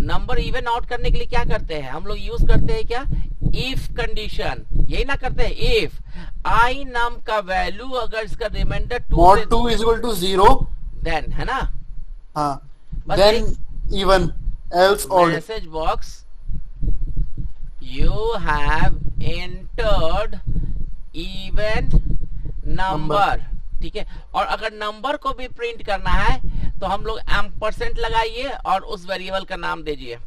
Number even out करने के लिए क्या करते हैं हम लोग, यूज करते हैं क्या, इफ कंडीशन, यही ना करते हैं। इफ आई नम का वैल्यू अगर इसका remainder 2 is equal to 0, then, है ना, हाँ, then even, else odd. Message box you have entered even number, ठीक है। और अगर नंबर को भी प्रिंट करना है तो हम लोग एम्परसेंट लगाइए और उस वेरिएबल का नाम दीजिए।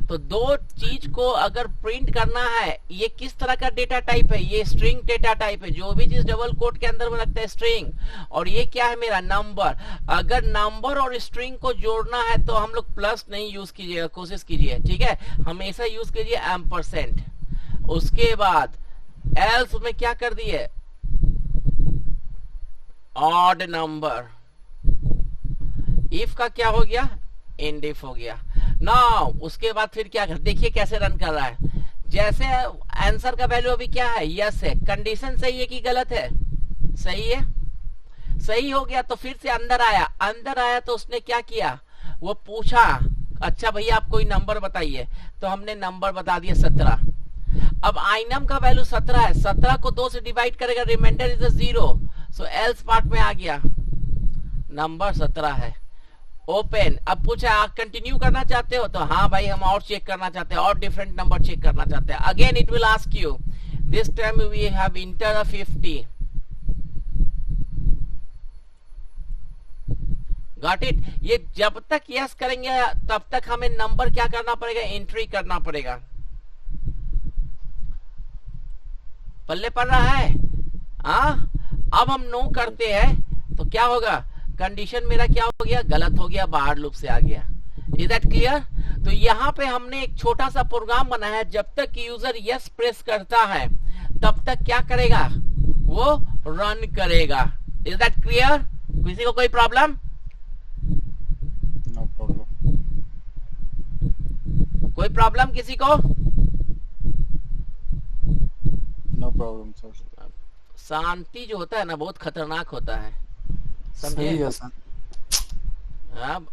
तो दो चीज को अगर प्रिंट करना है, ये किस तरह का डेटा टाइप है, ये स्ट्रिंग डेटा टाइप है, जो भी चीज डबल कोट के अंदर में लगता है स्ट्रिंग, और ये क्या है मेरा नंबर। अगर नंबर और स्ट्रिंग को जोड़ना है तो हम लोग प्लस नहीं यूज कीजिएगा, कोशिश कीजिए, ठीक है, हमेशा यूज कीजिए एम्परसेंट। उसके बाद एल्स में क्या कर दिए, ऑड नंबर। इफ का क्या हो गया, एंड इफ हो गया। नाउ उसके बाद फिर क्या कर, देखिए कैसे रन कर रहा है। जैसे आंसर का वैल्यू अभी क्या है, यस है, कंडीशन सही है कि गलत है, सही है, सही हो गया। तो फिर से अंदर आया तो उसने क्या किया, वो पूछा अच्छा भैया आप कोई नंबर बताइए, तो हमने नंबर बता दिया 17। अब आइनम का वैल्यू 17 है, 17 को 2 से डिवाइड करेगा, reminder is 0, so else part में आ गया, नंबर 17 है। ओपन, अब पूछा कंटिन्यू करना चाहते हो, तो हाँ भाई हम और चेक करना चाहते हैं, और डिफरेंट नंबर चेक करना चाहते हैं। Again it will ask you, this time we have enter a 50, got it. ये जब तक यस करेंगे तब तक हमें नंबर क्या करना पड़ेगा, एंट्री करना पड़ेगा। पल्ले पड़ रहा है, हाँ। अब हम नो करते हैं तो क्या होगा, कंडीशन मेरा क्या हो गया, गलत हो गया, बाहर लूप से आ गया। Is that clear? तो यहाँ पे हमने एक छोटा सा प्रोग्राम बनाया है, जब तक यूजर यस प्रेस करता है तब तक क्या करेगा, वो रन करेगा। Is that clear? किसी को कोई प्रॉब्लम? No problem. कोई प्रॉब्लम किसी को? No problem sir. शांति जो होता है ना बहुत खतरनाक होता है, सही है सर।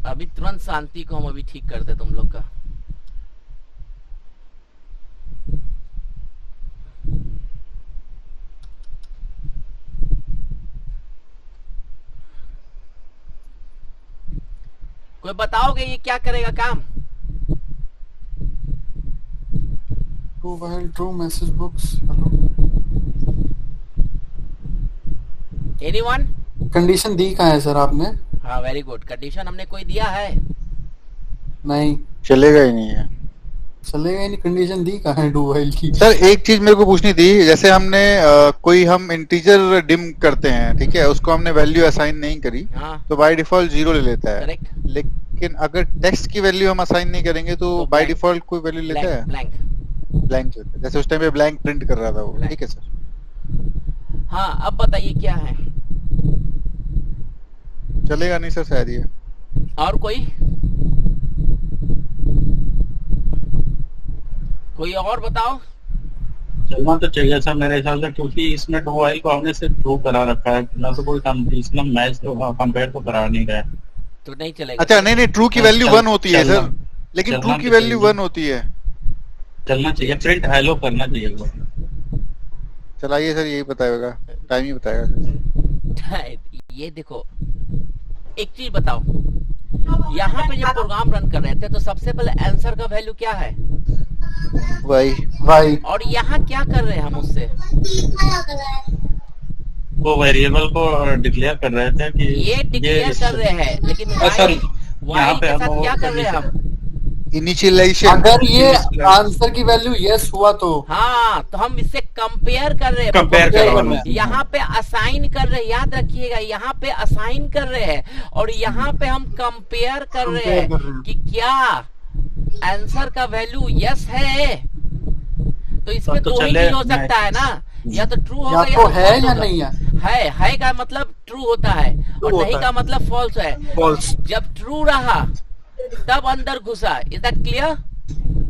अभी तुरंत शांति को हम अभी ठीक करते तुम लोग का। कोई बताओगे ये क्या करेगा काम? True while true message box, hello. Anyone? Condition दी कहाँ है सर आपने? हाँ वेरी गुड, कंडीशन हमने कोई दिया है? नहीं, चलेगा ही नहीं है, चलेगा ही नहीं। कंडीशन दी कहाँ है डू व्हाइल की? सर एक चीज मेरे को पूछनी थी, जैसे हमने कोई हम इंटीजर डिम करते हैं, ठीक है, उसको हमने वैल्यू असाइन नहीं करी, हाँ तो बाय डिफॉल्ट 0 ले लेता है। करेक्ट। लेकिन अगर टेक्स्ट की वैल्यू हम असाइन नहीं करेंगे तो बाय डिफॉल्ट कोई वैल्यू लेता है, ब्लैंक। ब्लैंक लेता है। जैसे उस टाइम पे ब्लैंक प्रिंट कर रहा था वो, Blank. ठीक है सर। हाँ अब बताइए क्या है? चलेगा नहीं सर शायद ये। और कोई और बताओ। चलना तो चाहिए सर मेरे हिसाब से, क्योंकि इसमें डू व्हाइल को हमने सिर्फ ट्रू करा रखा है ना, तो कोई कंडीशनल मैच तो कंपेयर तो करा नहीं रहा है, तो नहीं चलेगा। अच्छा नहीं ट्रू की वैल्यू 1 होती है सर, लेकिन ट्रू की वैल्यू 1 होती है। चलना चाहिए, प्रिंट हेलो करना चाहिए। चलाइए सर, यही बताएगा, टाइम ही बताएगा। ये देखो एक चीज बताओ, यहाँ पे जब प्रोग्राम रन कर रहे थे तो सबसे पहले आंसर का वैल्यू क्या है, वाई। और यहाँ क्या कर रहे हैं हम उससे, वो वेरिएबल को डिक्लेयर कर रहे थे कि ये डिक्लेयर कर रहे हैं, लेकिन वाई के साथ क्या कर रहे हैं हम, इनिशियलाइजेशन। अगर ये आंसर की वैल्यू यस हुआ तो हाँ तो हम इससे कंपेयर कर रहे हैं, कंपेयर कर रहे हैं। यहाँ पे असाइन कर रहे हैं, याद रखिएगा यहाँ पे असाइन कर रहे हैं और यहाँ पे हम कंपेयर कर रहे हैं कि क्या आंसर का वैल्यू यस है। तो इसमें तो दो ही चीज हो सकता है ना, या तो ट्रू होगा या तो है या नहीं है का मतलब ट्रू होता है और नहीं का मतलब फॉल्स है। फॉल्स। जब ट्रू रहा तब अंदर घुसा। Is that clear?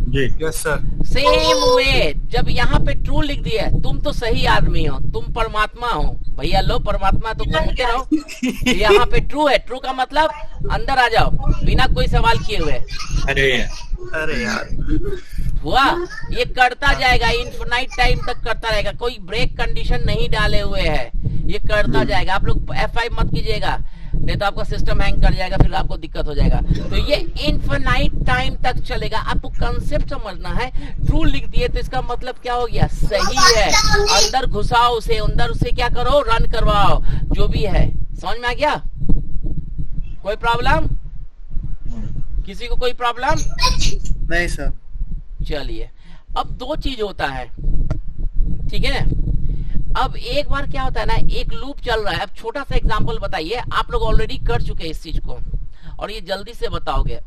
जी यस सर। सेम वे जब यहाँ पे ट्रू लिख दिया, तुम तो सही आदमी हो, तुम परमात्मा हो भैया, लो परमात्मा तो घूमते रहो। यहाँ पे ट्रू है, ट्रू का मतलब अंदर आ जाओ बिना कोई सवाल किए हुए। अरे अरे यार, हुआ? ये करता जाएगा, इनफिनाइट टाइम तक करता रहेगा, कोई ब्रेक कंडीशन नहीं डाले हुए है, ये करता जाएगा। आप लोग F5 मत कीजिएगा, नहीं तो आपका सिस्टम हैंग कर जाएगा, फिर आपको दिक्कत हो जाएगा। तो ये इनफिनाइट टाइम तक चलेगा। आपको कंसेप्ट समझना है। ट्रू लिख दिए तो इसका मतलब क्या हो गया? सही है। अंदर घुसाओ उसे, अंदर उसे क्या करो? रन करवाओ, जो भी है। समझ में आ गया? कोई प्रॉब्लम? किसी को कोई प्रॉब्लम? नहीं सर। चलिए, अब दो चीज होता है, ठीक है ना? अब एक बार क्या होता है ना, एक लूप चल रहा है। अब छोटा सा एग्जांपल बताइए, आप लोग ऑलरेडी कर चुके हैं इस चीज को और ये जल्दी से बताओगे।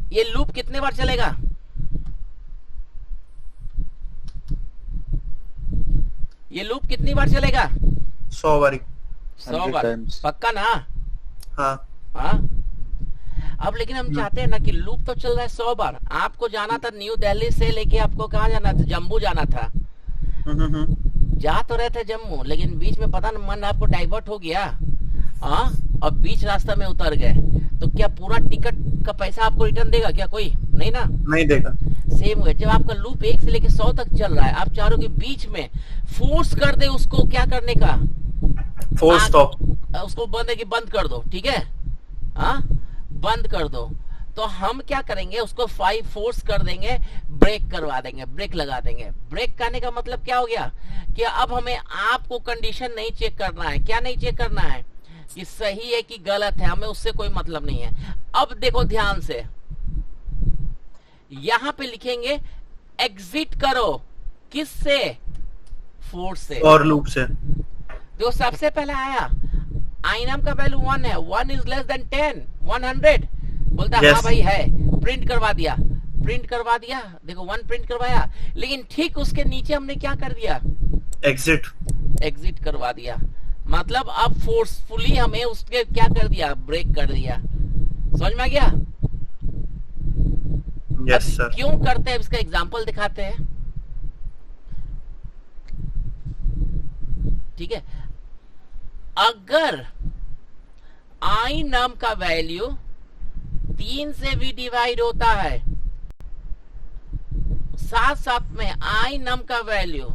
ये लूप कितने बार चलेगा? ये लूप कितनी बार चलेगा? 100 बारी। 100 100 बार। times। पक्का ना? हाँ। हाँ। अब लेकिन हम चाहते हैं ना कि लूप तो चल रहा है 100 बार। आपको जाना था न्यू दिल्ली से लेके, आपको कहाँ जाना था? जम्मू जाना था। जा तो रहे थे जम्मू, लेकिन बीच में पता न मन आपको डाइवर्ट हो गया, हाँ, और बीच रास्ता में उतर गए, तो क्या पूरा टिकट का पैसा आपको रिटर्न देगा क्या? कोई नहीं ना? नहीं देगा। सेम है, जब आपका लूप 1 से लेके 100 तक चल रहा है, आप चारों के बीच में फोर्स कर दे उसको क्या करने का? Force stop. उसको बंद कर दो, ठीक है? हाँ, बंद कर दो। तो हम क्या करेंगे? उसको 5 फोर्स कर देंगे, ब्रेक करवा देंगे, ब्रेक लगा देंगे। ब्रेक करने का मतलब क्या हो गया कि अब हमें आपको कंडीशन नहीं चेक करना है। क्या नहीं चेक करना है? कि सही है कि गलत है, हमें उससे कोई मतलब नहीं है। अब देखो ध्यान से, यहां पे लिखेंगे एग्जिट करो, किससे? फोर्स से, और लूप से। जो सबसे पहले आया आइनम का वैल्यू 1 है, 1 इज लेस देन 10, 100 बोलता है हाँ भाई है, प्रिंट करवा दिया, प्रिंट करवा दिया। देखो 1 प्रिंट करवाया, लेकिन ठीक उसके नीचे हमने क्या कर दिया? एग्जिट। एग्जिट करवा दिया। मतलब अब फोर्सफुली हमें उसके क्या कर दिया? ब्रेक कर दिया। समझ में आ गया? Yes sir. क्यों करते हैं इसका एग्जांपल दिखाते हैं, ठीक है? अगर आई नम का वैल्यू 3 से भी डिवाइड होता है, साथ साथ में आई नम का वैल्यू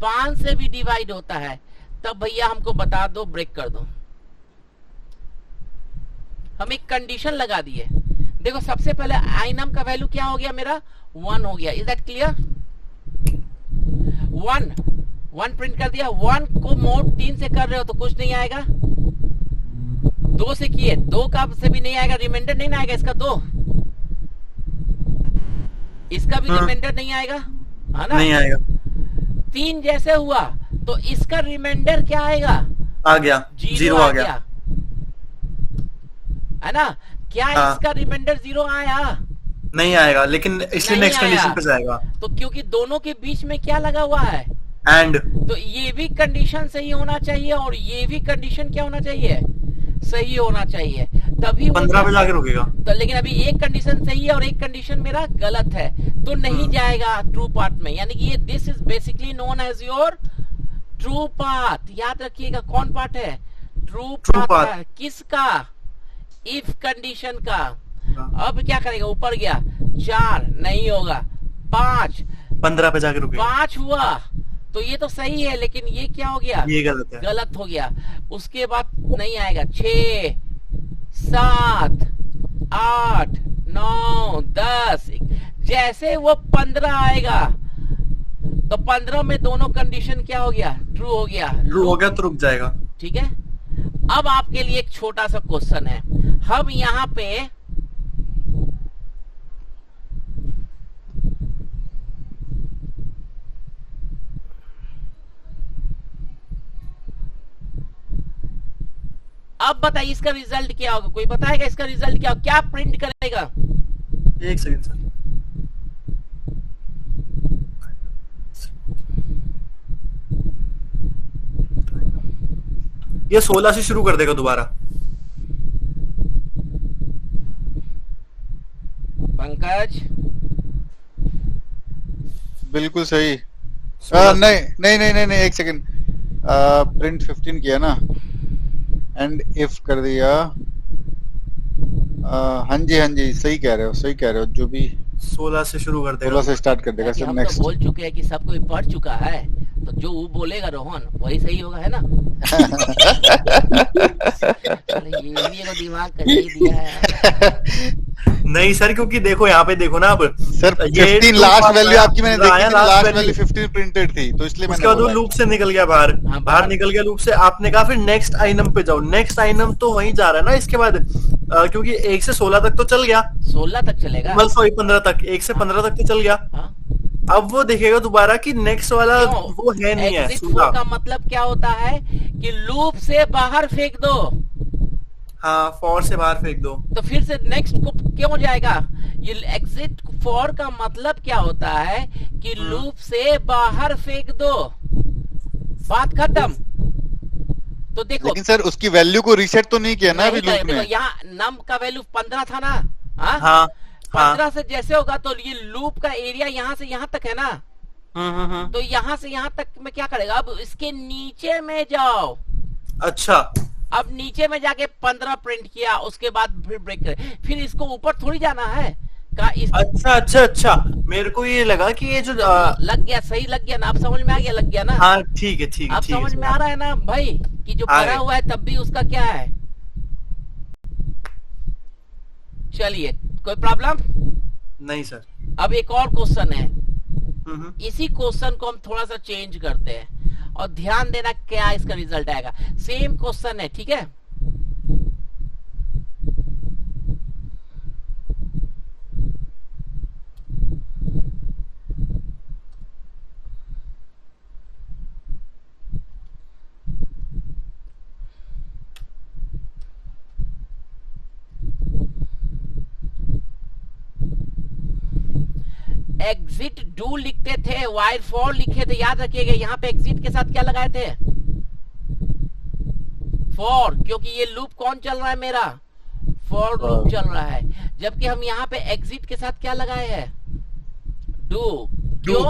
5 से भी डिवाइड होता है, तब भैया हमको बता दो, ब्रेक कर दो। हम एक कंडीशन लगा दिए। देखो सबसे पहले आई नम का वैल्यू क्या हो गया? मेरा 1 हो गया। Is that clear? 1 प्रिंट कर दिया। 1 को मोड 3 से कर रहे हो तो कुछ नहीं आएगा। 2 से किए, 2 का से भी नहीं आएगा, रिमाइंडर नहीं आएगा इसका 2, इसका भी रिमाइंडर नहीं आएगा, है ना? नहीं आएगा। 3 जैसे हुआ तो इसका रिमाइंडर क्या आएगा? आ गया, 0 आ गया, है ना? क्या हाँ। इसका रिमाइंडर 0 आया? नहीं आएगा, लेकिन इसलिए नहीं नेक्स्ट कंडीशन आया। पे जाएगा। तो क्योंकि दोनों के बीच में क्या लगा हुआ है? एंड। तो ये भी कंडीशन सही होना चाहिए और ये भी कंडीशन क्या होना चाहिए? सही होना चाहिए, तभी 15 पे जाके रुकेगा। तो लेकिन अभी एक कंडीशन सही है और एक कंडीशन मेरा गलत है, तो नहीं जाएगा ट्रू पार्ट में। यानी कि ये this is basically known as your true path. याद रखिएगा कौन पार्ट है? True path. किसका? इफ कंडीशन का। अब क्या करेगा? ऊपर गया 4 नहीं होगा, 5 15 पे जाके रुकेगा। 5 हुआ तो ये तो सही है, लेकिन ये क्या हो गया? ये गलत है। गलत हो गया। उसके बाद नहीं आएगा 6 7 8 9 10। जैसे वो 15 आएगा तो 15 में दोनों कंडीशन क्या हो गया? ट्रू हो गया। ट्रू हो गया तो रुक जाएगा। ठीक है। अब आपके लिए एक छोटा सा क्वेश्चन है। हम यहां पे अब बताइए इसका रिजल्ट क्या होगा? कोई बताएगा इसका रिजल्ट क्या होगा? क्या प्रिंट करेगा? एक सेकंड सर। ये 16 से शुरू कर देगा दोबारा। पंकज बिल्कुल सही। नहीं नहीं नहीं नहीं नहीं, एक सेकंड। प्रिंट 15 किया ना, एंड इफ कर दिया। हाँ जी सही कह रहे हो, सही कह रहे हो। जो भी 16 से शुरू कर देगा। 16 से स्टार्ट कर देगा कि सर। हम नेक्स्ट तो बोल चुके हैं कि सब कोई पढ़ चुका है, तो जो वो बोलेगा रोहन वही सही होगा, है ना? चलो ये भी एगो दिमाग का सही दिया है। नहीं सर, क्योंकि देखो यहाँ पे देखो ना अब सर, ये 15 loop लास्ट आप वैल्यू आपकी मैंने देखी आया थी, last last value। Value 15 printed थी, तो इसलिए उसके मैंने बाद वो बोला। लूप से निकल गया बाहर। हाँ, बाहर निकल गया लूप से, आपने कहा फिर नेक्स्ट आइटम पे जाओ। नेक्स्ट आइटम तो वहीं जा रहा है ना इसके बाद, क्योंकि 1 से 16 तक तो चल गया, 16 तक चलेगा। मतलब सॉरी 15 तक, 1 से 15 तक तो चल गया। हाँ? अब वो देखेगा दोबारा कि नेक्स्ट वाला क्यों? वो है नहीं है। Exit 4 16। का मतलब क्या होता है कि लूप से बाहर फेंक दो, हाँ, फॉर से बाहर फेंक दो। तो फिर से नेक्स्ट को क्यों जाएगा? ये एग्जिट 4 का मतलब क्या होता है कि लूप से बाहर फेंक दो, बात खत्म। तो देखो, लेकिन सर उसकी वैल्यू को रीसेट तो नहीं किया ना अभी नहीं लूप देखो, में। यहाँ नम का वैल्यू 15 था ना? हाँ, हाँ 15 से जैसे होगा तो ये लूप का एरिया यहाँ से यहाँ तक है ना, हम्म। तो यहाँ से यहाँ तक में क्या करेगा? अब इसके नीचे में जाओ। अच्छा, अब नीचे में जाके 15 प्रिंट किया, उसके बाद फिर ब्रेक करे, फिर इसको ऊपर थोड़ी जाना है का इस अच्छा, मेरे को ये लगा कि ये जो लग गया, सही लग गया ना? अब समझ में आ गया, लग गया ना? हाँ ठीक है अब समझ में आ रहा है ना भाई कि जो आ पढ़ा गया। हुआ है तब भी उसका क्या है? चलिए, कोई प्रॉब्लम नहीं सर। अब एक और क्वेश्चन है, हम्म। इसी क्वेश्चन को हम थोड़ा सा चेंज करते हैं और ध्यान देना क्या इसका रिजल्ट आएगा। सेम क्वेश्चन है, ठीक है? एग्जिट डू लिखते थे, वाइल फॉर लिखे थे, याद रखिएगा। यहाँ पे एग्जिट के साथ क्या लगाए थे? फॉर, क्योंकि ये लूप कौन चल रहा है मेरा? फॉर लूप चल रहा है। जबकि हम यहाँ पे एग्जिट के साथ क्या लगाए हैं? डू। क्यों?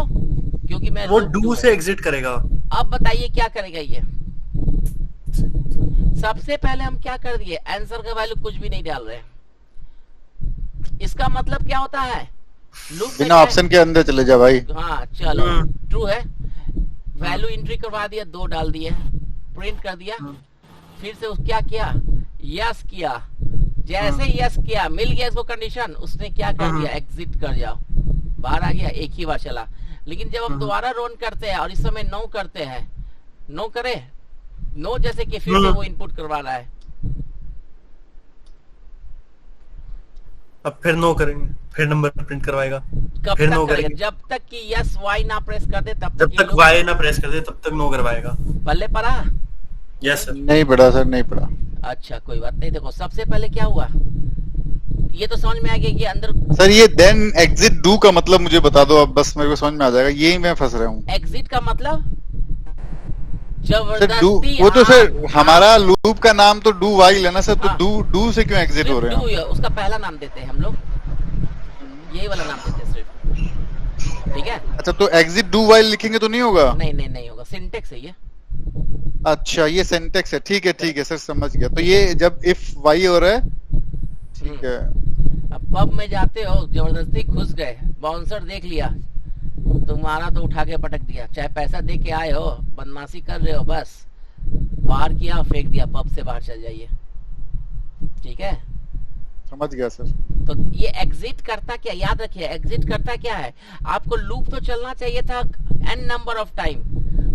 क्योंकि मैं वो loop डू है। से एग्जिट करेगा। अब बताइए क्या करेगा ये? सबसे पहले हम क्या कर दिए? आंसर का वैल्यू कुछ भी नहीं डाल रहे। इसका मतलब क्या होता है? लूप बिना ऑप्शन के अंदर चले जा भाई। हाँ चलो, ट्रू है। वैल्यू एंट्री करवा दिया, 2 डाल दिए, प्रिंट कर दिया, फिर से उस क्या किया? यस किया। जैसे यस किया, मिल गया इसको कंडीशन, उसने क्या कर दिया? एग्जिट कर जाओ, बाहर आ गया, एक ही बार चला। लेकिन जब हम दोबारा रन करते हैं और इस समय नो करते हैं, नो करे, नो जैसे कि फिर से वो इनपुट करवा रहा है। अब फिर नो करेंगे, फिर नंबर प्रिंट करवाएगा। कब फिर तक नो करेगा? करेंगे। जब तक कि यस वाई ना प्रेस कर दे तब जब ये तक लोग- वाई ना प्रेस कर दे तब तक नो करवाएगा। पल्ले पड़ा? Yes sir. नहीं पढ़ा सर, नहीं पढ़ा। अच्छा कोई बात नहीं। देखो सबसे पहले क्या हुआ, ये तो समझ में आ गया कि अंदर सर ये देन एग्जिट डू का मतलब मुझे बता दो अब, बस मेरे को समझ में आ जाएगा। यही मैं फंस रहा हूँ एग्जिट का मतलब सर। डू जबरदस्ती। वो तो हाँ, सर हमारा लूप का नाम तो डू वाइल है ना सर, तो हाँ। डू से क्यों एग्जिट हो रहे हैं? सिर्फ do, उसका पहला नाम देते हैं हम लोग, यही वाला नाम देते हैं सिर्फ, ठीक है? अच्छा, तो एग्जिट डू वाइल लिखेंगे तो नहीं होगा? नहीं होगा, सिंटेक्स है ये। अच्छा, ये सिंटेक्स है, ठीक है सर, समझ गया। तो ये जब इफ वाई हो रहा है, ठीक है। अब पब में जाते हो, जबरदस्ती घुस गए, बाउंसर देख लिया, तुम्हारा तो उठा के पटक दिया, चाहे पैसा दे के आए हो, बदमाशी कर रहे हो, बस बाहर किया, फेंक दिया, पब से बाहर चल जाइए, ठीक है? समझ गया सर। तो ये एग्जिट करता क्या? याद रखिए, एग्जिट करता क्या है? आपको लूप तो चलना चाहिए था n नंबर ऑफ टाइम,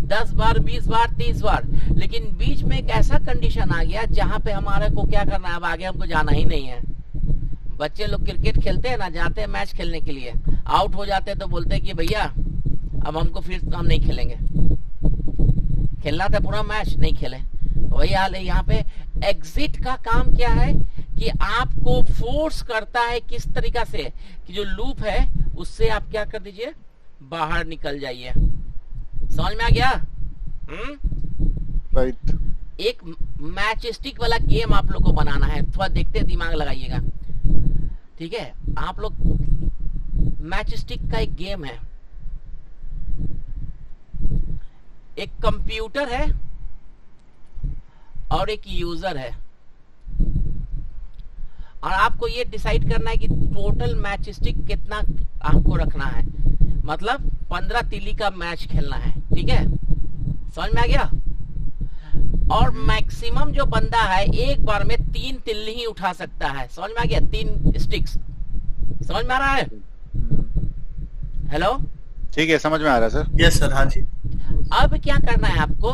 10 बार, 20 बार, 30 बार, लेकिन बीच में एक ऐसा कंडीशन आ गया जहां पे हमारे को क्या करना है? अब आगे हमको जाना ही नहीं है। बच्चे लोग क्रिकेट खेलते हैं ना, जाते हैं मैच खेलने के लिए, आउट हो जाते हैं तो बोलते हैं कि भैया अब हमको फिर हम नहीं खेलेंगे, खेलना था पूरा मैच, नहीं खेले। वही हाल है यहाँ पे। एग्जिट का काम क्या है कि आपको फोर्स करता है किस तरीका से कि जो लूप है उससे आप क्या कर दीजिए? बाहर निकल जाइए। समझ में आ गया? राइट। एक मैच स्टिक वाला गेम आप लोग को बनाना है, थोड़ा देखते दिमाग लगाइएगा, ठीक है? आप लोग मैच स्टिक का एक गेम है। एक कंप्यूटर है और एक यूजर है, और आपको ये डिसाइड करना है कि टोटल मैच स्टिक कितना आपको रखना है, मतलब 15 तिल्ली का मैच खेलना है। ठीक है, समझ में आ गया? और मैक्सिमम जो बंदा है एक बार में 3 तिल्ली ही उठा सकता है। समझ में आ गया? 3 स्टिक्स। समझ में आ रहा है? हेलो, ठीक है, समझ में आ रहा है सर। यस सर, हाँ जी। अब क्या करना है आपको,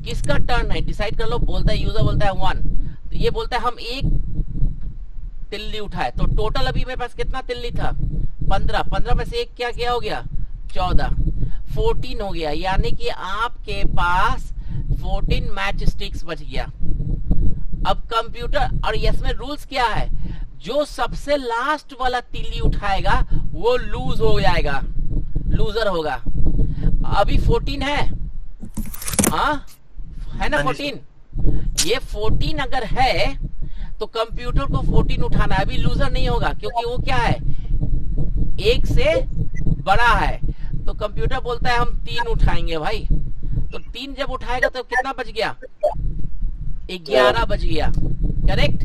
किसका टर्न है डिसाइड कर लो। बोलता है यूजर, बोलता है 1, तो ये बोलता है हम 1 तिल्ली उठाए, तो टोटल अभी मेरे पास कितना तिल्ली था? 15 में से एक क्या गया, हो गया 14, 14 हो गया, यानी कि आपके पास 14 मैच स्टिक्स बच गया। अब कंप्यूटर, और इसमें रूल्स क्या है, जो सबसे लास्ट वाला तिल्ली उठाएगा वो लूज हो जाएगा, लूजर होगा। अभी 14 है, हाँ है ना 14? ये 14 अगर है तो कंप्यूटर को 14 उठाना है, अभी लूजर नहीं होगा, क्योंकि वो क्या है, 1 से बड़ा है। तो कंप्यूटर बोलता है हम 3 उठाएंगे भाई, तो 3 जब उठाएगा तो कितना बच गया? 11 बच गया। करेक्ट?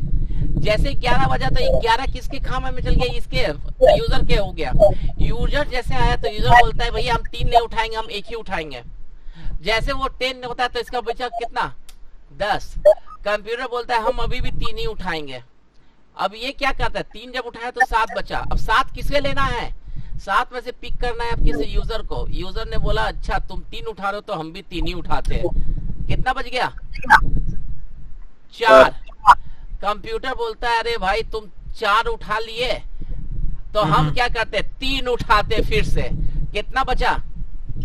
जैसे 11 बजा तो 11 किसके खामे में चल गया? इसके, यूजर के हो गया। यूजर जैसे आया तो यूजर बोलता है भैया हम 3 नहीं उठाएंगे, हम 1 ही उठाएंगे। जैसे वो 10 होता है तो इसका बचा कितना? 10। कंप्यूटर बोलता है हम अभी भी 3 ही उठाएंगे। अब ये क्या करता है, 3 जब उठाया तो 7 बचा। अब 7 किसके लेना है? 7 में से पिक करना है अब किसी यूजर को। यूजर ने बोला अच्छा तुम 3 उठा रहे हो तो हम भी 3 ही उठाते हैं। कितना बच गया? 4। कंप्यूटर बोलता है अरे भाई तुम 4 उठा लिए, तो हम क्या करते, 3 उठाते फिर से। कितना बचा?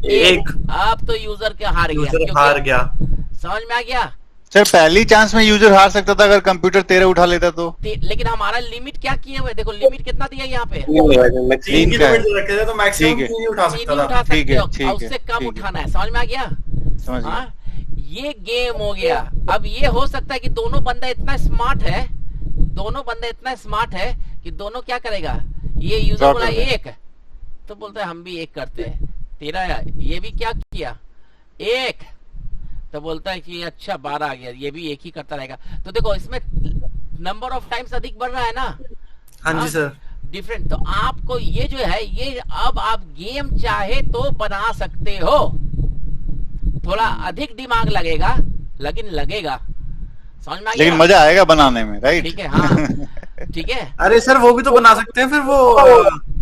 1। अब तो यूजर के हार गया। समझ में आ गया? सर पहली चांस में यूजर हार सकता था अगर कंप्यूटर 13 उठा लेता तो। लेकिन हमारा लिमिट क्या किए हुए, देखो लिमिट कितना दिया यहाँ पे? 3 का रखे थे तो मैक्सिमम 3 ही उठा सकता था। सकते हो, उससे कम उठाना है। समझ में आ गया? समझ गया। ये गेम हो गया। अब ये हो सकता है कि दोनों बंदा इतना स्मार्ट है कि दोनों क्या करेगा, ये यूजर बोला 1 तो बोलता है हम भी 1 करते हैं। तेरा ये भी क्या किया, 1 तो बोलता है कि अच्छा 12 आ गया, ये भी 1 ही करता रहेगा। तो देखो इसमें नंबर ऑफ टाइम्स अधिक बढ़ रहा है ना। हाँ जी सर, डिफरेंट। तो आपको ये जो है, ये अब आप गेम चाहे तो बना सकते हो। थोड़ा अधिक दिमाग लगेगा, लेकिन लगेगा। समझ में आ गया? लेकिन मजा आएगा बनाने में, राइट? ठीक है, हाँ ठीक है। अरे सर वो भी तो बना सकते हैं फिर वो।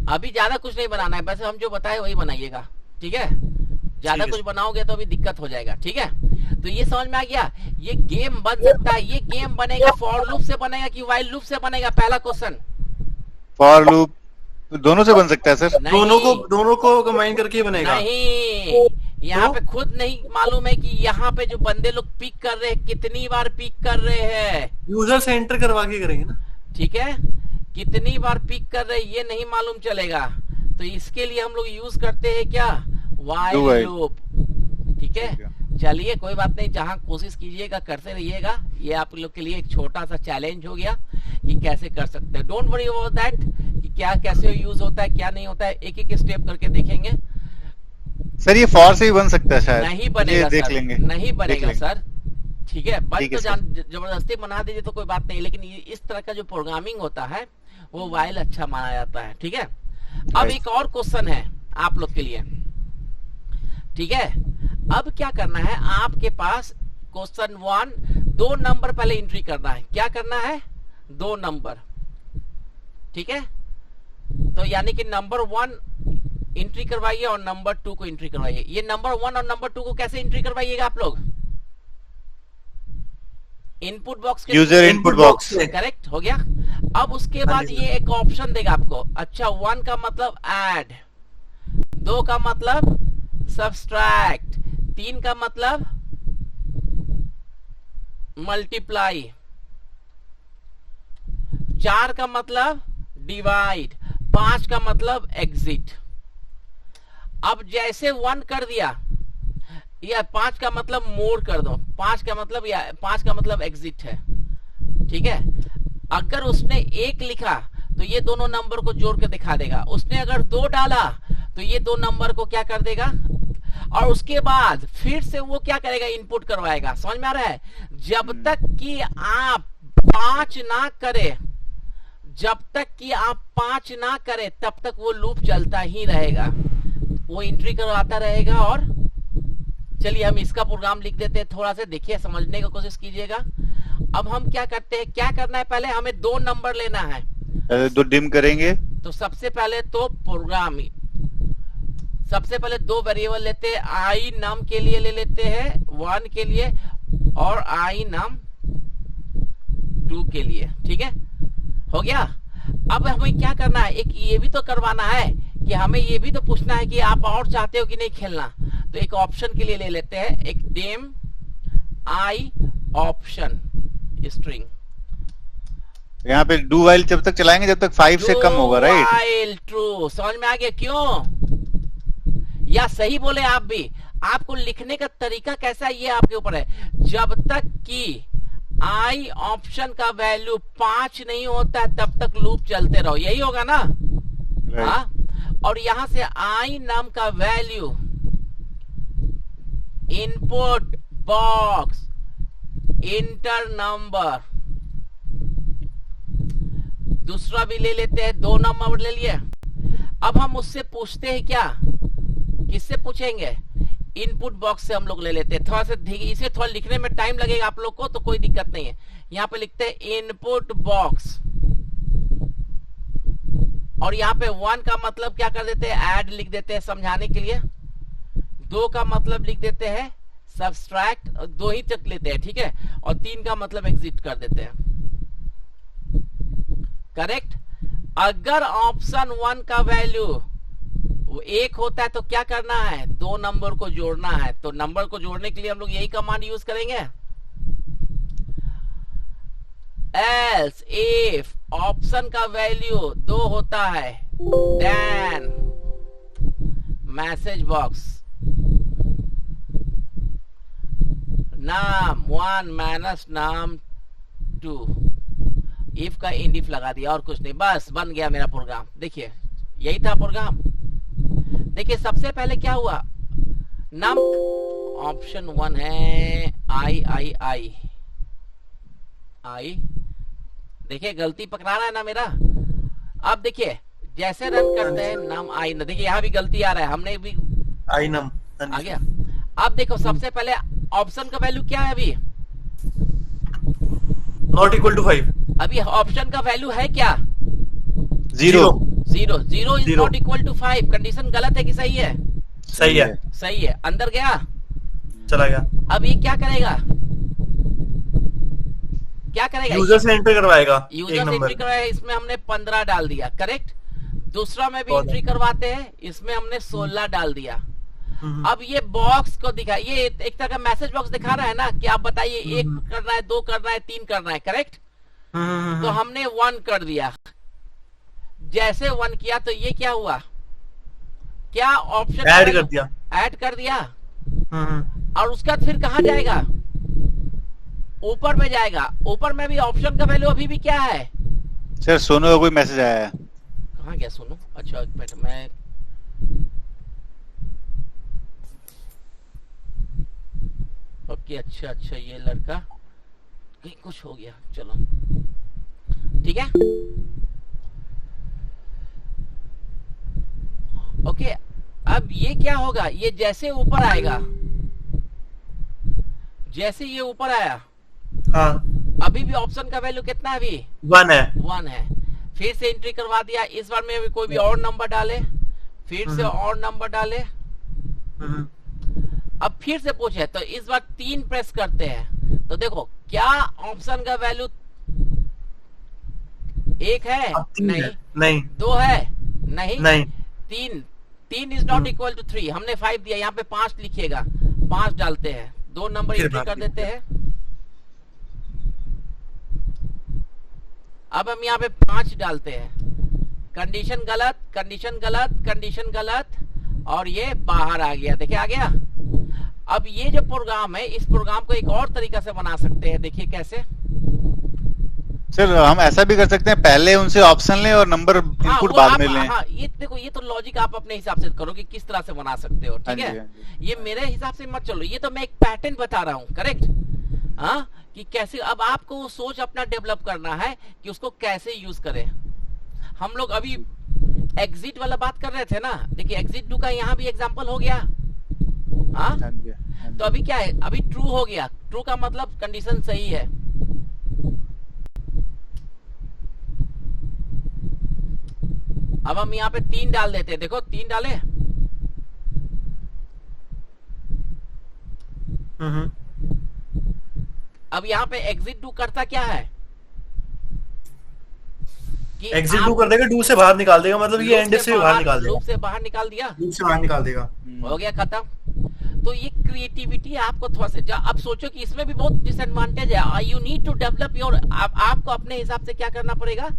अभी ज्यादा कुछ नहीं बनाना है, वैसे हम जो बताए वही बनाइएगा। ठीक है, ज्यादा कुछ बनाओगे तो अभी दिक्कत हो जाएगा। ठीक है, तो ये समझ में आ गया। ये गेम बन सकता है। ये गेम बनेगा फॉर लूप से बनेगा कि व्हाइल लूप से बनेगा? पहला क्वेश्चन। फॉर लूप दोनों से बन सकता है सर। दोनों को कंबाइन करके ही बनेगा। नहीं, यहाँ पे खुद नहीं मालूम है कि यहाँ पे जो बंदे लोग पिक कर रहे हैं कितनी बार पिक कर रहे हैं। यूजर से एंटर करवा के करेंगे ना। ठीक है, कितनी बार पिक कर रहे हैं ये नहीं मालूम चलेगा। तो इसके लिए हम लोग यूज करते हैं क्या, व्हाइल लूप। ठीक है, चलिए कोई बात नहीं, जहाँ कोशिश कीजिएगा करते रहिएगा। ये आप लोग के लिए एक छोटा सा चैलेंज हो गया कि कैसे कर सकते हैं। डोंट वरी अबाउट दैट कि क्या कैसे यूज होता है क्या नहीं होता है, एक एक स्टेप करके देखेंगे। सर ये फॉर से ही बन सकता है शायद। नहीं बनेगा देख सर, लेंगे, नहीं बनेगा सर। ठीक है, बस ठीक है तो जबरदस्ती बना दीजिए तो कोई बात नहीं, लेकिन इस तरह का जो प्रोग्रामिंग होता है वो व्हाइल अच्छा माना जाता है। ठीक है, अब एक और क्वेश्चन है आप लोग के लिए। ठीक है, अब क्या करना है, आपके पास क्वेश्चन 1 2 नंबर पहले एंट्री करना है। क्या करना है, 2 नंबर। ठीक है, तो यानी कि नंबर 1 एंट्री करवाइए और नंबर 2 को एंट्री करवाइए। ये नंबर 1 और नंबर 2 को कैसे एंट्री करवाइएगा आप लोग? इनपुट बॉक्स के यूजर इनपुट बॉक्स। करेक्ट हो गया। अब उसके बाद ये एक ऑप्शन देगा आपको। अच्छा, 1 का मतलब ऐड, 2 का मतलब सब्सट्रैक्ट, 3 का मतलब मल्टीप्लाई, 4 का मतलब डिवाइड, 5 का मतलब एग्जिट। अब जैसे 1 कर दिया या 5 का मतलब मोर कर दो, 5 का मतलब एग्जिट है। ठीक है, अगर उसने 1 लिखा तो ये दोनों नंबर को जोड़ के दिखा देगा। उसने अगर 2 डाला तो ये 2 नंबर को क्या कर देगा, और उसके बाद फिर से वो क्या करेगा, इनपुट करवाएगा। समझ में आ रहा है? जब तक कि आप 5 ना करे, जब तक कि आप 5 ना करे तब तक वो लूप चलता ही रहेगा, वो एंट्री करवाता रहेगा। और चलिए हम इसका प्रोग्राम लिख देते हैं, थोड़ा सा देखिए, समझने की कोशिश कीजिएगा। अब हम क्या करते हैं, क्या करना है, पहले हमें 2 नंबर लेना है। 2 डिम करेंगे तो सबसे पहले तो प्रोग्राम, सबसे पहले 2 वेरिएबल लेते हैं। आई नम के लिए ले लेते हैं 1 के लिए, और आई नम 2 के लिए। ठीक है, हो गया। अब हमें क्या करना है, एक ये भी तो करवाना है कि हमें ये भी तो पूछना है कि आप और चाहते हो कि नहीं खेलना। तो एक ऑप्शन के लिए ले लेते हैं, एक डेम आई ऑप्शन स्ट्रिंग। यहाँ पे डू वाइल जब तक चलाएंगे जब तक 5 से कम होगा, राइट? वाइल ट्रू, समझ में आ गया क्यों? या सही बोले आप भी, आपको लिखने का तरीका कैसा है ये आपके ऊपर है। जब तक कि आई ऑप्शन का वैल्यू 5 नहीं होता है तब तक लूप चलते रहो, यही होगा ना? हाँ। और यहां से आई नाम का value input box inter number, दूसरा भी ले लेते हैं, 2 नंबर ले लिए। अब हम उससे पूछते हैं क्या, किससे पूछेंगे, इनपुट बॉक्स से हम लोग ले लेते हैं। थोड़ा सा इसे थोड़ा लिखने में टाइम लगेगा आप लोग को, तो कोई दिक्कत नहीं है। यहाँ पे लिखते हैं इनपुट बॉक्स, और यहाँ पे 1 का मतलब क्या कर देते हैं, ऐड लिख देते हैं समझाने के लिए। 2 का मतलब लिख देते हैं सब्सट्रैक्ट, 2 ही तक लेते हैं, ठीक है। और 3 का मतलब एग्जिट कर देते हैं। करेक्ट। अगर ऑप्शन 1 का वैल्यू 1 होता है तो क्या करना है, 2 नंबर को जोड़ना है। तो नंबर को जोड़ने के लिए हम लोग यही कमांड यूज करेंगे, एल्स इफ ऑप्शन का वैल्यू 2 होता है देन मैसेज बॉक्स नाम 1 माइनस नाम 2, इफ का इंडिफ लगा दिया और कुछ नहीं, बस बन गया मेरा प्रोग्राम। देखिए यही था प्रोग्राम। देखिए सबसे पहले क्या हुआ, नम ऑप्शन 1 है, आई आई आई आई, देखिए गलती पकड़ा रहा है ना मेरा। अब देखिए जैसे रन करते हैं नम आई न, देखिए यहाँ भी गलती आ रहा है, हमने भी आई नम आ गया। अब देखो सबसे पहले ऑप्शन का वैल्यू क्या है, अभी नॉट इक्वल टू 5। अभी ऑप्शन का वैल्यू है क्या, 0 0 is not equal to 5। Condition गलत है कि सही है? सही है, सही है। अंदर गया, चला गया। अब ये क्या करेगा, क्या करेगा, यूजर से एंटर करवाएगा, यूजर से एंट्री करवाएगा। इसमें हमने 15 डाल दिया, करेक्ट। दूसरा में भी एंट्री करवाते हैं, इसमें हमने 16 डाल दिया। अब ये बॉक्स को दिखा, ये एक तरह का मैसेज बॉक्स दिखा रहा है ना कि आप बताइए 1 करना है, 2 करना है, 3 करना है, करेक्ट। तो हमने 1 कर दिया। जैसे 1 किया तो ये क्या हुआ, क्या ऑप्शन ऐड कर दिया, ऐड कर दिया। और उसका फिर कहाँ जाएगा, ऊपर में जाएगा। ऊपर में भी ऑप्शन का वैल्यू अभी भी क्या है सर? सोनू का कोई मैसेज आया है। कहाँ गया सोनू? अच्छा एक मिनट, मैं ओके, अच्छा ये लड़का कहीं कुछ हो गया, चलो ठीक है। ओके, अब ये क्या होगा, ये जैसे ऊपर आएगा, जैसे ये ऊपर आया, हाँ अभी भी ऑप्शन का वैल्यू कितना है, अभी 1 है, 1 है। फिर से एंट्री करवा दिया। इस बार में अभी कोई भी और नंबर डाले, फिर से और नंबर डाले। अब फिर से पूछे तो इस बार 3 प्रेस करते हैं, तो देखो क्या ऑप्शन का वैल्यू 1 है, नहीं 2 है, नहीं 3 is not hmm. Equal to 3। हमने 5 दिया, यहाँ पे 5 लिखिएगा, 5 डालते हैं, 2 नंबर फिर एंट्री कर देते हैं। अब हम यहाँ पे 5 डालते हैं, कंडीशन गलत, कंडीशन गलत, कंडीशन गलत, और ये बाहर आ गया। देखिए आ गया। अब ये जो प्रोग्राम है, इस प्रोग्राम को एक और तरीका से बना सकते हैं, देखिए कैसे। सर हम ऐसा भी कर सकते हैं, पहले उनसे ऑप्शन लें और नंबर हाँ इनपुट वो बाद आप, में लें। हाँ ये देखो, ये तो लॉजिक आप अपने हिसाब से करो कि किस तरह से बना सकते हो, हाँ ठीक जी, है। हाँ जी। ये मेरे हिसाब से मत चलो, ये तो मैं एक पैटर्न बता रहा हूँ, करेक्ट। हाँ कि कैसे अब आपको वो सोच अपना डेवलप करना है कि उसको कैसे यूज करें। हम लोग अभी एग्जिट वाला बात कर रहे थे ना, देखिए एग्जिट डू का यहाँ भी एग्जांपल हो गया। हाँ हाँ जी, हाँ तो जी। अभी क्या है, अभी ट्रू हो गया, ट्रू का मतलब कंडीशन सही है। अब हम यहाँ पे 3 डाल देते हैं, देखो 3 डाले। अब यहाँ पे एग्जिट डू करता क्या है कि एग्जिट आप डू कर देगा, डू से बाहर निकाल देगा, मतलब ये लूप एंड से बाहर निकाल लूप देगा, से बाहर निकाल दिया, लूप से बाहर निकाल देगा। हो गया खत्म। तो ये क्रिएटिविटी आपको थोड़ा सा अब सोचो कि इसमें भी बहुत डिसएडवांटेज है। You need to develop your, आपको अपने हिसाब से क्या करना पड़ेगा,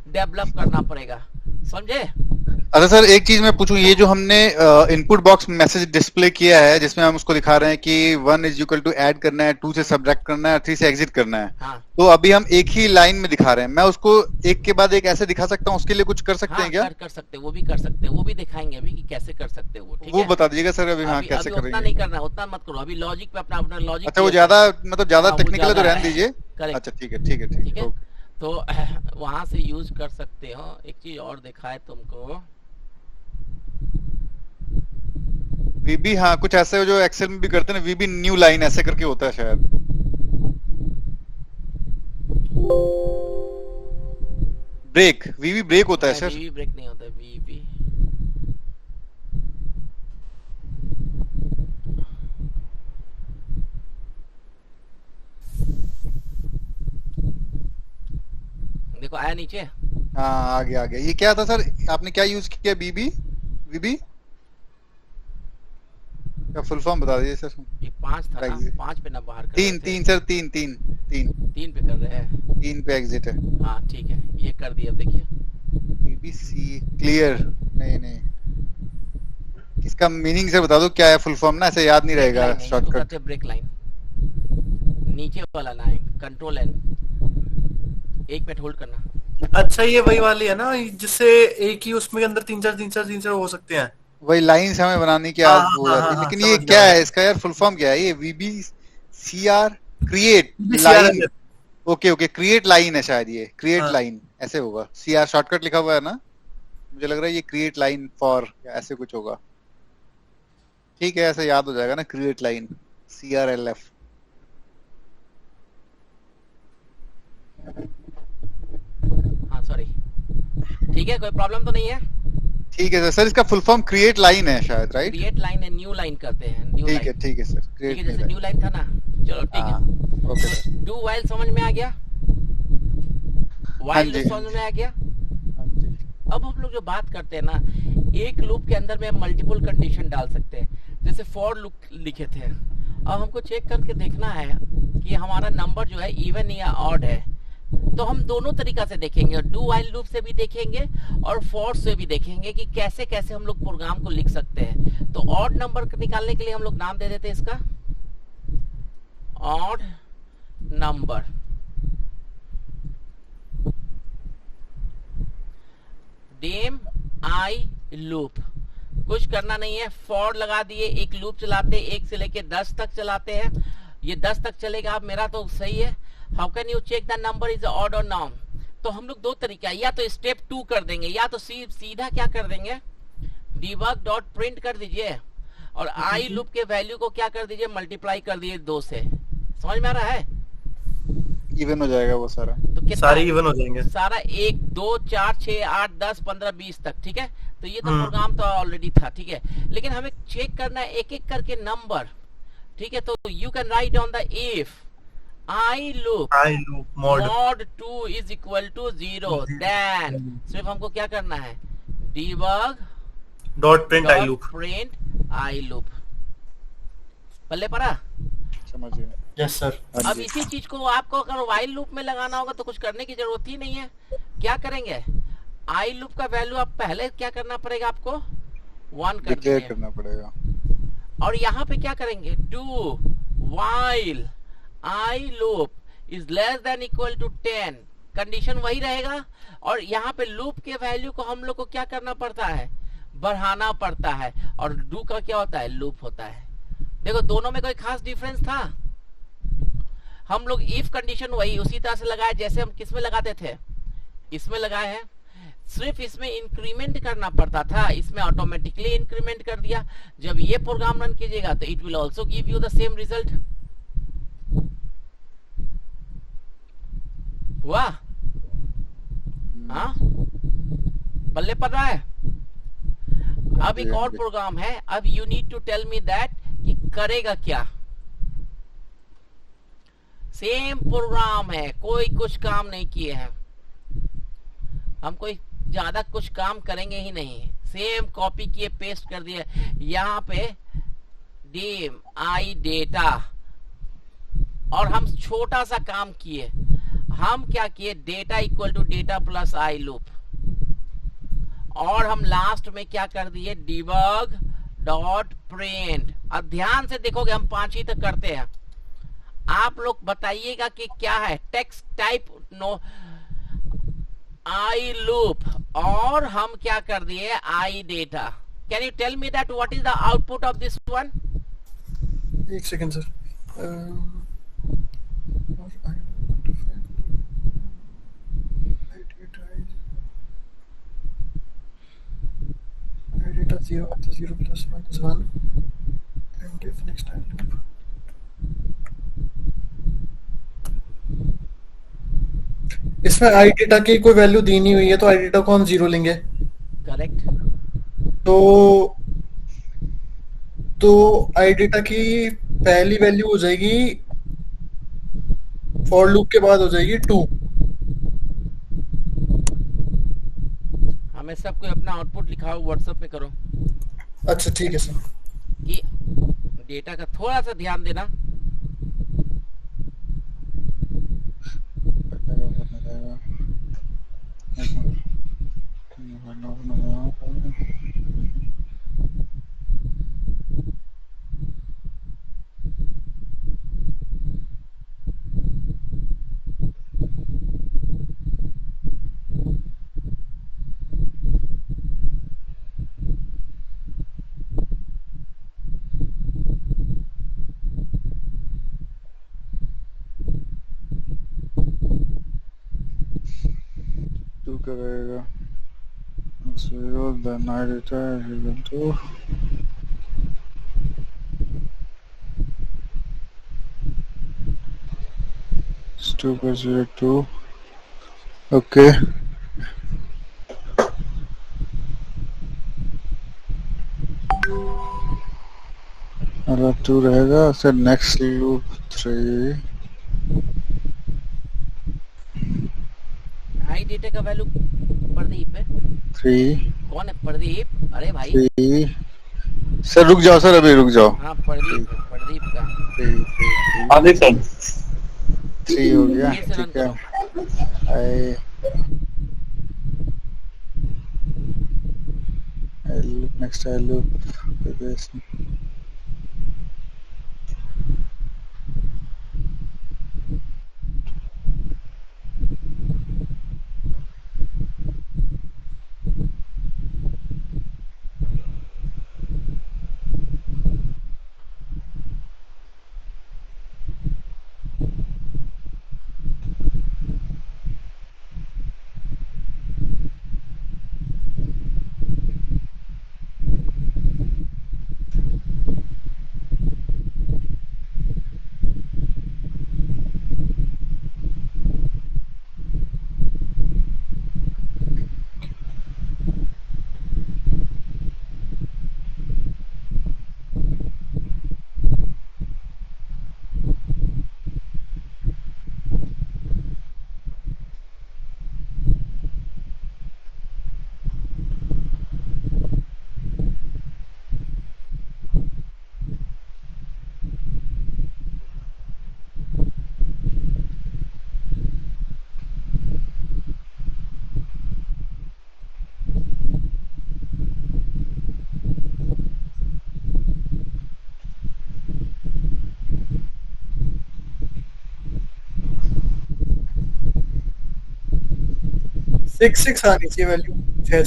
डेवलप करना पड़ेगा, समझे। अच्छा सर, एक चीज मैं पूछूं, ये जो हमने इनपुट बॉक्स मैसेज डिस्प्ले किया है जिसमें हम उसको दिखा रहे हैं कि 1 इज इक्वल टू ऐड करना है, 2 से सब्ट्रैक्ट करना है, 3 से एग्जिट करना है, हाँ तो अभी हम एक ही लाइन में दिखा रहे हैं, मैं उसको एक के बाद एक ऐसे दिखा सकता हूँ, उसके लिए कुछ कर सकते हाँ हैं क्या? कर सकते, वो भी कर सकते, वो भी दिखाएंगे अभी कि कैसे कर सकते हो, ठीक वो है। बता दीजिएगा सर अभी। हाँ अभी कैसे अभी उतना करेंगे? नहीं करना, उतना मत करो अभी, लॉजिक पे अपना अपना लॉजिक। अच्छा वो ज्यादा मतलब ज्यादा हाँ, वो टेक्निकल है तो ज्यादा रहने है। दीजिए। Correct। अच्छा ठीक है, ठीक है, ठीक ठीक है, है, ओके। तो वहां से यूज कर सकते हो। एक चीज और दिखाए तुमको, वीबी, हाँ कुछ ऐसे जो एक्सेल में भी करते हैं ना, वीबी न्यू लाइन ऐसे करके होता है शायद। ब्रेक, वीबी ब्रेक होता है सर। वीवी ब्रेक नहीं होता, वीवी देखो आया नीचे। हाँ आ गया, आ गया। ये क्या था सर, आपने क्या यूज किया? बीबी, वीबी का फुल फॉर्म बता दीजिए सर। ये 5 था ना, Exit। 5 पे ना बाहर कर तीन रहे थे। तीन सर, तीन तीन तीन 3 पे कर रहे हैं। 3 पे एग्जिट है। हाँ ठीक है, ये कर दिया, अब देखिए बीबीसी क्लियर, नहीं नहीं, इसका मीनिंग से बता दो क्या है फुल फॉर्म, ना ऐसे याद नहीं रहेगा शॉर्टकट। ब्रेक लाइन, नीचे वाला line, control N, 1 minute hold करना। अच्छा ये वही वाली है ना जिससे एक ही उसमें अंदर तीन चार हो सकते हैं। वही लाइंस हमें बनाने की हाँ, आदत हो हाँ, जाती है, हाँ, लेकिन समझ ये गया क्या मैं। है इसका यार फुल फॉर्म क्या है? ये वीबी सीआर क्रिएट CR लाइन, है। ओके ओके, क्रिएट लाइन है शायद, ये क्रिएट हाँ। लाइन ऐसे होगा। सीआर शॉर्टकट लिखा हुआ है ना, मुझे लग रहा है ये क्रिएट लाइन फॉर ऐसे कुछ होगा। ठीक है, ऐसे याद हो जाएगा ना, क्रिएट लाइन, CRLF। हाँ सॉरी, ठीक है, कोई प्रॉब्लम तो नहीं है। ठीक है सर, इसका फुल फॉर्म क्रिएट लाइन है शायद, राइट? क्रिएट लाइन है, न्यू लाइन करते हैं, न्यू ठीक है, लाइन, ठीक है सर, ठीक है, क्रिएट जैसे न्यू लाइन था ना। चलो ठीक है, ओके सर। डू वाइल समझ में आ गया, वाइल जी, समझ में आ गया। हाँ जी। अब हम लोग जो बात करते हैं ना, एक लूप के अंदर में मल्टीपल कंडीशन डाल सकते हैं, जैसे फॉर लूप लिखे थे। अब हमको चेक करके देखना है कि हमारा नंबर जो है इवन या ऑड है, तो हम दोनों तरीका से देखेंगे, डू वाइल लूप से भी देखेंगे और फॉर से भी देखेंगे कि कैसे कैसे हम लोग प्रोग्राम को लिख सकते हैं। तो ऑड नंबर निकालने के लिए हम लोग नाम दे देते हैं इसका ऑड नंबर। डेम आई लूप, कुछ करना नहीं है, फॉर लगा दिए, एक लूप चलाते, 1 से लेके 10 तक चलाते हैं। ये 10 तक चलेगा। अब मेरा तो सही है। How can you check the number is odd और नॉन? तो हम लोग दो तरीका, या तो स्टेप 2 कर देंगे, या तो सीधा क्या कर देंगे, debug डॉट प्रिंट कर दीजिए और आई लूप के वैल्यू को क्या कर दीजिए, मल्टीप्लाई कर दीजिए 2 से। समझ में आ रहा है? इवन हो जाएगा वो सारा। तो कितना सारे इवन हो जाएंगे। सारा 1 2 4 6 8 10 15 20 तक, ठीक है। तो ये तो प्रोग्राम तो ऑलरेडी था, ठीक है, लेकिन हमें चेक करना है एक एक करके नंबर, ठीक है। तो you can write on the if I loop mod 2 is equal to 0, then सिर्फ हमको क्या करना है, debug dot print I loop. Print I loop. पल्ले पड़ा? समझिए। Yes sir. अब इसी चीज को आपको अगर वाइल लूप में लगाना होगा तो कुछ करने की जरूरत ही नहीं है। क्या करेंगे, आई लूप का वैल्यू आप पहले क्या करना पड़ेगा, आपको 1 कर डिक्लेयर दीजिए, करना पड़ेगा। और यहाँ पे क्या करेंगे, do while I loop is less than equal to 10 condition वही रहेगा, और यहाँ पे लूप के वैल्यू को हम लोग को क्या करना पड़ता है, बढ़ाना पड़ता है, और डू का क्या होता है, लूप होता है। देखो दोनों में कोई खास डिफरेंस था? हम लोग इफ कंडीशन वही उसी तरह से लगाए जैसे हम किसमें लगाते थे, इसमें लगाए हैं, सिर्फ इसमें इंक्रीमेंट करना पड़ता था, इसमें ऑटोमेटिकली इंक्रीमेंट कर दिया। जब ये प्रोग्राम रन कीजिएगा तो it will also give you the same result. हुआ? हाँ, बल्ले पड़ रहा है। अब एक और प्रोग्राम है, अब you need to tell me that कि करेगा क्या। सेम प्रोग्राम है, कोई कुछ काम नहीं किए हैं हम, कोई ज्यादा कुछ काम करेंगे ही नहीं, सेम कॉपी किए पेस्ट कर दिए। यहाँ पे डिम आई डेटा, और हम छोटा सा काम किए, हम क्या किए, data equal to data plus I loop, और हम लास्ट में क्या कर दिए, डिबग डॉट प्रिंट। अब ध्यान से देखोगे हम 5 ही तक करते हैं, आप लोग बताइएगा कि क्या है, text type no I loop, और हम क्या कर दिए, I data. Can you tell me that what is the output of this one? एक second sir. Data 0 after 0 plus 1 is 1, and if next time loop. इसमें आई डेटा की कोई value दी नहीं हुई है, तो आई डेटा को हम 0 लेंगे। करेक्ट। तो आई डेटा की पहली वैल्यू हो जाएगी, फॉर लूप के बाद हो जाएगी 2। हमें सबको अपना आउटपुट लिखाओ, व्हाट्सएप में करो। अच्छा ठीक है सर। कि डेटा का थोड़ा सा ध्यान देना। करेगा 0 then I data is equal to super 02. Okay. अगला 2 रहेगा, फिर नेक्स्ट लूप 3। आई डेटा का वैल्यू प्रदीप है। 3 कौन है प्रदीप? अरे भाई 3। सर रुक जाओ सर, अभी रुक जाओ। हाँ प्रदीप का 3 हाँ देख सर 3 हो गया, ये से रन ठीक है। करो। I loop next, I loop with this. 6 आनी चाहिए वैल्यू, 6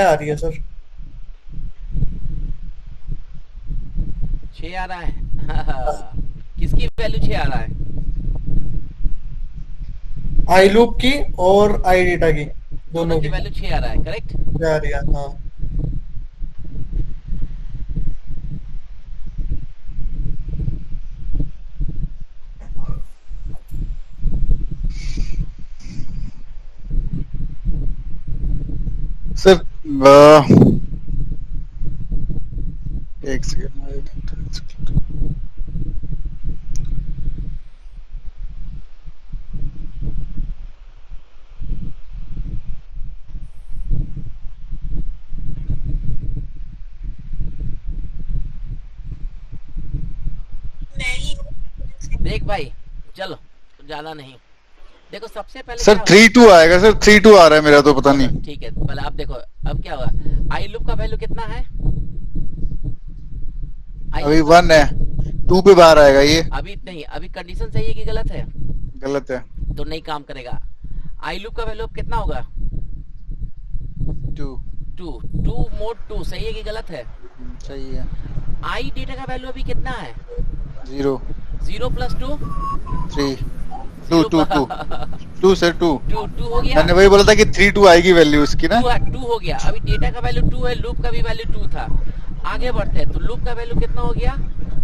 आ रही है सर। 6 आ रहा है। किसकी वैल्यू 6 आ रहा है? आई लूप की और आई डेटा की, दोनों की की वैल्यू 6 आ रहा है, करेक्ट। आ रही है। हाँ सर एक सेकंड। देख भाई, चलो ज्यादा नहीं। देखो सबसे पहले सर क्या 3-2 आएगा सर, 3-2 आ रहा है मेरा तो पता नहीं। ठीक है, पहले आप देखो अब क्या होगा। आई लूप का वैल्यू कितना है? अभी 1 है, 2 पे बाहर आएगा ये। अभी नहीं, अभी कंडीशन सही है कि गलत है? गलत है। तो नहीं काम करेगा। आई लूप का वैल्यू कितना होगा? 2 2 मोड 2 सही है कि गलत है? सही है। आई डेटा का वैल्यू अभी कितना है? 0 0 प्लस 2 3 2 सर 2 हो गया। मैंने वही बोला था कि 3-2 आएगी वैल्यू उसकी ना। 2 हो गया। अभी डेटा का वैल्यू 2 है, लूप का भी वैल्यू 2 था। आगे बढ़ते हैं तो लूप का वैल्यू कितना हो गया?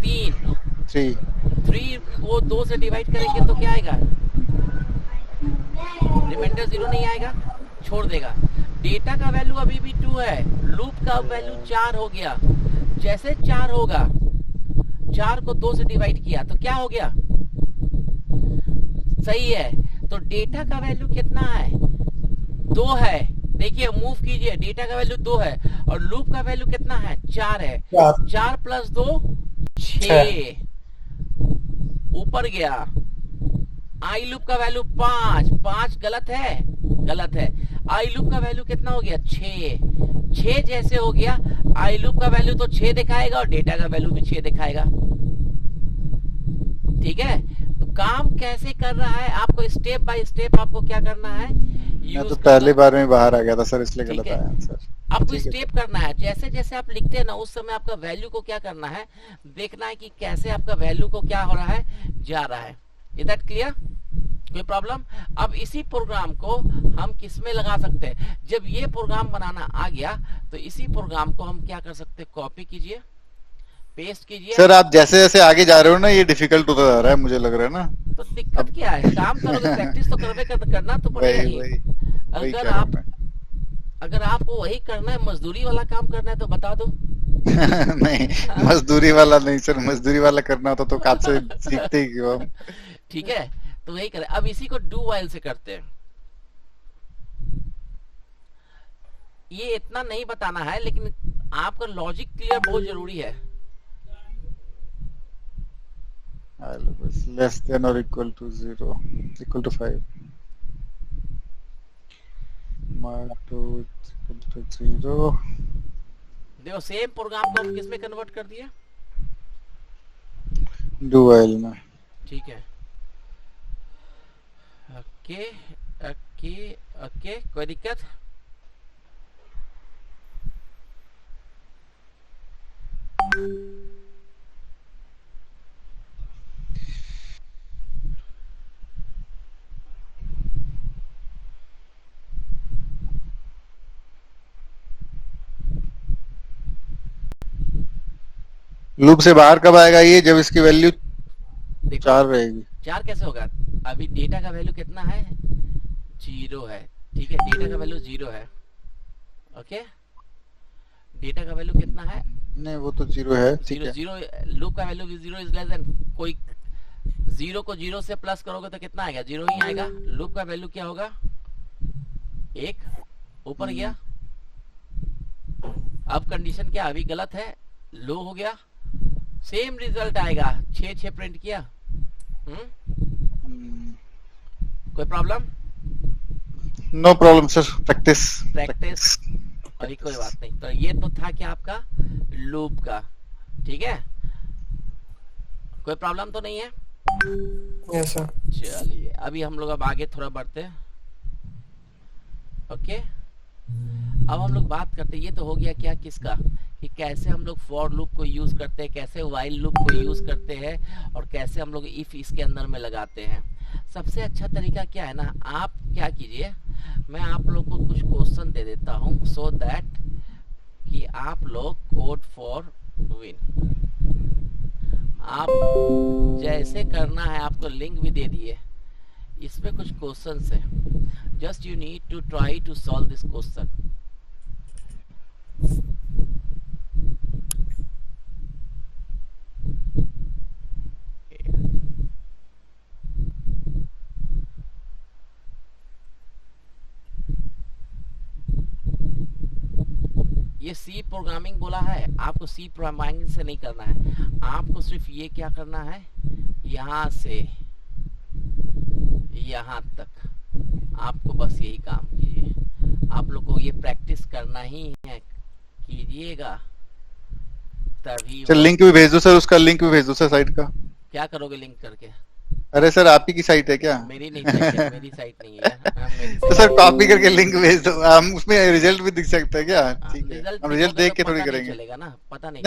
3 वो 2 से डिवाइड करेंगे तो क्या आएगा? रिमाइंडर 0 नहीं आएगा, छोड़ देगा। डेटा का वैल्यू अभी भी 2 है, लूप का वैल्यू 4 हो गया। जैसे 4 होगा, 4 को 2 से डिवाइड किया तो क्या हो गया? सही है। तो डेटा का वैल्यू कितना है? 2 है। देखिए मूव कीजिए, डेटा का वैल्यू 2 है और लूप का वैल्यू कितना है? 4 है। 4 प्लस 2 6 ऊपर गया। आई लूप का वैल्यू 5 गलत है, गलत है। आई लूप का वैल्यू कितना हो गया? 6 जैसे हो गया, आई लूप का वैल्यू तो 6 दिखाएगा और डेटा का वैल्यू भी 6 दिखाएगा। ठीक है, तो काम कैसे कर रहा है आपको स्टेप बाय स्टेप आपको क्या करना है? मैं तो पहली बार में बाहर आ गया था सर, इसलिए गलत आया आंसर। आपको स्टेप करना है, जैसे जैसे आप लिखते हैं ना उस समय आपका वैल्यू को क्या करना है, देखना है कि कैसे आपका वैल्यू को क्या हो रहा है, जा रहा है। Is that clear? कोई प्रॉब्लम? अब इसी प्रोग्राम को हम किस में लगा सकते हैं? जब ये प्रोग्राम बनाना आ गया तो इसी प्रोग्राम को हम क्या कर सकते हैं? कॉपी कीजिए, पेस्ट कीजिए। सर आप जैसे जैसे आगे जा रहे हो ना ये डिफिकल्ट होता जा रहा है, मुझे लग रहा है ना। तो दिक्कत क्या है? काम करोगे, प्रैक्टिस तो करना तो पड़ेगा ही। अगर आपको वही करना है, मजदूरी वाला काम करना है तो बता दो। नहीं, मजदूरी वाला नहीं सर, मजदूरी वाला करना होता तो कब से सीखते ही क्यों हम। ठीक है, तो वही करें। अब इसी को डू वाइल से करते हैं। ये इतना नहीं बताना है, लेकिन आपका लॉजिक क्लियर बहुत जरूरी है। लेस देन और equal to 0 equal to 5 mark to equal to 0। देखो सेम प्रोग्राम को हम किस में कन्वर्ट कर दिया? डू वाइल में। ठीक है, ओके ओके ओके, कोई दिक्कत? लूप से बाहर कब आएगा ये? जब इसकी वैल्यू 4 रहेगी। 4 कैसे होगा? अभी डेटा का वैल्यू कितना है? 0 है। ठीक है, डेटा का वैल्यू 0 है। ओके, डेटा का वैल्यू कितना है? नहीं वो तो 0 है। ठीक है, 0 लूप का वैल्यू 0 इज लेस देन, कोई 0 को 0 से प्लस करोगे तो कितना आएगा? 0 ही आएगा। लूप का वैल्यू क्या होगा? 1 ऊपर गया। अब कंडीशन क्या? अभी गलत है, लो हो गया, सेम रिजल्ट आएगा। 6 प्रिंट किया। कोई problem? No problem sir, practice. अभी कोई बात नहीं। तो ये तो था क्या आपका लूप का। ठीक है, कोई प्रॉब्लम तो नहीं है? Yes sir. चलिए अभी हम लोग अब आगे थोड़ा बढ़ते हैं। ओके, अब हम लोग बात करते हैं, ये तो हो गया क्या किसका, कि कैसे हम लोग फॉर लूप को यूज करते हैं, कैसे व्हाइल लूप को यूज करते हैं, और कैसे हम लोग इफ इसके अंदर में लगाते हैं। सबसे अच्छा तरीका क्या है ना, आप क्या कीजिए, मैं आप लोग को कुछ क्वेश्चन दे देता हूँ सो दैट कि आप लोग कोड फॉर विन आप जैसे करना है, आपको लिंक भी दे दिए, इसमें कुछ क्वेश्चंस है, just you need to try to solve this question. ये सी प्रोग्रामिंग बोला है, आपको सी प्रोग्रामिंग से नहीं करना है, आपको सिर्फ ये क्या करना है, यहाँ से यहाँ तक आपको बस यही काम कीजिए। आप लोग को ये प्रैक्टिस करना ही है, कीजिएगा तभी। सर लिंक भी भेज दो सर, उसका लिंक भी भेज दो सर साइट का। क्या करोगे लिंक करके? अरे सर आप ही की साइट है क्या? मेरी नहीं साइट है, मेरी साइट नहीं है। मेरी तो सर कॉपी करके लिंक भेज दो, हम उसमें रिजल्ट भी दिख सकता है क्या? ठीक है, रिजल्ट हम रिजल्ट देख के थोड़ी पता नहीं करेंगे। चलेगा ना, पता नहीं।